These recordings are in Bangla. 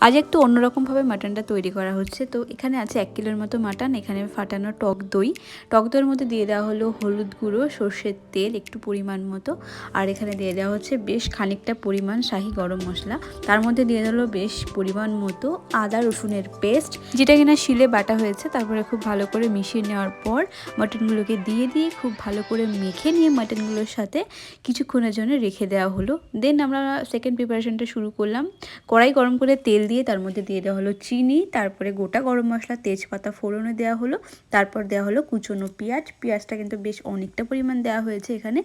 আজ একটু অন্যরকমভাবে মাটনটা তৈরি করা হচ্ছে। তো এখানে আছে 1 কিলোর মতো মাটন। এখানে ফাটানো টক দইয়ের মধ্যে দিয়ে দেওয়া হলো হলুদ গুঁড়ো, সর্ষের তেল একটু পরিমাণ মতো, আর এখানে দিয়ে দেওয়া হচ্ছে বেশ খানিকটা পরিমাণ শাহি গরম মশলা। তার মধ্যে দিয়ে দিল বেশ পরিমাণ মতো আদা রসুনের পেস্ট, যেটা কিনা শিলে বাটা হয়েছে। তারপরে খুব ভালো করে মিশিয়ে নেওয়ার পর মাটনগুলোকে দিয়ে খুব ভালো করে মেখে নিয়ে মাটনগুলোর সাথে কিছুক্ষণের জন্য রেখে দেওয়া হলো। দেন আমরা সেকেন্ড প্রিপারেশনটা শুরু করলাম। কড়াই গরম করে তেল দিয়ে তার মধ্যে দিয়ে দেওয়া হলো চিনি, তারপরে গোটা গরম মশলা, তেজপাতা ফোড়নে দেওয়া হলো, তারপর দেওয়া হলো কুচনো পেঁয়াজটা কিন্তু বেশ অনেকটা পরিমাণ দেওয়া হয়েছে এখানে।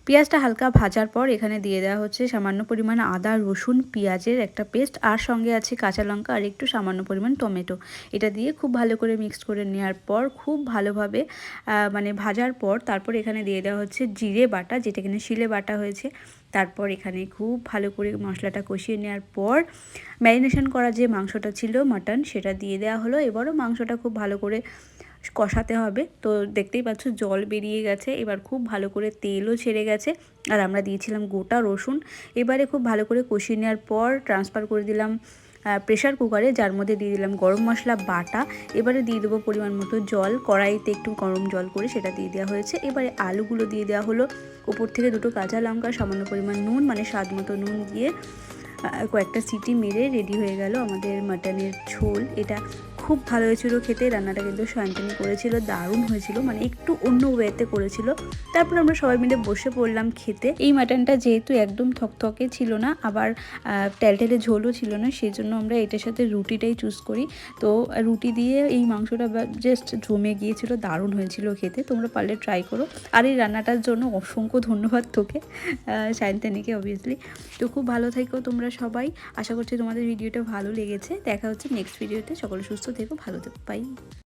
পেঁয়াজটা হালকা ভাজার পর এখানে দিয়ে দেওয়া হচ্ছে সামান্য পরিমাণ আদা রসুন পেঁয়াজের একটা পেস্ট, আর সঙ্গে আছে কাঁচা লঙ্কা আর একটু সামান্য পরিমাণ টমেটো। এটা দিয়ে খুব ভালো করে মিক্সড করে নেওয়ার পর খুব ভালোভাবে মানে ভাজার পর তারপর এখানে দিয়ে দেওয়া হচ্ছে জিরে বাটা, যেটা কিনা শিলে বাটা হয়েছে। তারপর এখানে খুব ভালো করে মশলাটা কষিয়ে নেওয়ার পর ম্যারিনেশন করা যে মাংসটা ছিল মাটন, সেটা দিয়ে দেওয়া হলো। এবারও মাংসটা খুব ভালো করে কষাতে হবে। তো দেখতেই পাচ্ছ জল বেরিয়ে গেছে, এবার খুব ভালো করে তেলও ছেড়ে গেছে, আর আমরা দিয়েছিলাম গোটা রসুন। এবারে খুব ভালো করে কষিয়ে নেওয়ার পর ট্রান্সফার করে দিলাম প্রেশার কুকারে, যার মধ্যে দিয়ে দিলাম গরম মশলা বাটা। এবারে দিয়ে দেবো পরিমাণ মতো জল, কড়াইতে একটু গরম জল করে সেটা দিয়ে দেওয়া হয়েছে। এবারে আলুগুলো দিয়ে দেওয়া হলো, উপর থেকে দুটো কাঁচা লঙ্কা, সামান্য পরিমাণ নুন মানে স্বাদ মতো নুন দিয়ে কয়েকটা সিটি মেরে রেডি হয়ে গেল আমাদের মাটনের ঝোল। এটা খুব ভালো হয়েছিল খেতে। রান্নাটা কিন্তু সায়ন্তনী করেছিল, দারুণ হয়েছিল, মানে একটু অন্য ওয়েতে করেছিল। তারপর আমরা সবাই মিলে বসে পড়লাম খেতে। এই মাটনটা যেহেতু একদম থকথকে ছিল না, আবার টেলটেলে ঝোলও ছিল না, সেই জন্য আমরা এটার সাথে রুটিটাই চুজ করি। তো রুটি দিয়ে এই মাংসটা জাস্ট জমে গিয়েছিল, দারুণ হয়েছিল খেতে। তোমরা পারলে ট্রাই করো। আর এই রান্নাটার জন্য অসংখ্য ধন্যবাদ তোকে, সায়ন্তনীকে অবভিয়াসলি। তো খুব ভালো থেকো তোমরা সবাই। আশা করছি তোমাদের ভিডিওটা ভালো লেগেছে। দেখা হচ্ছে নেক্সট ভিডিওতে। সকলে সুস্থ থেকো, ভালো থেকো, বাই।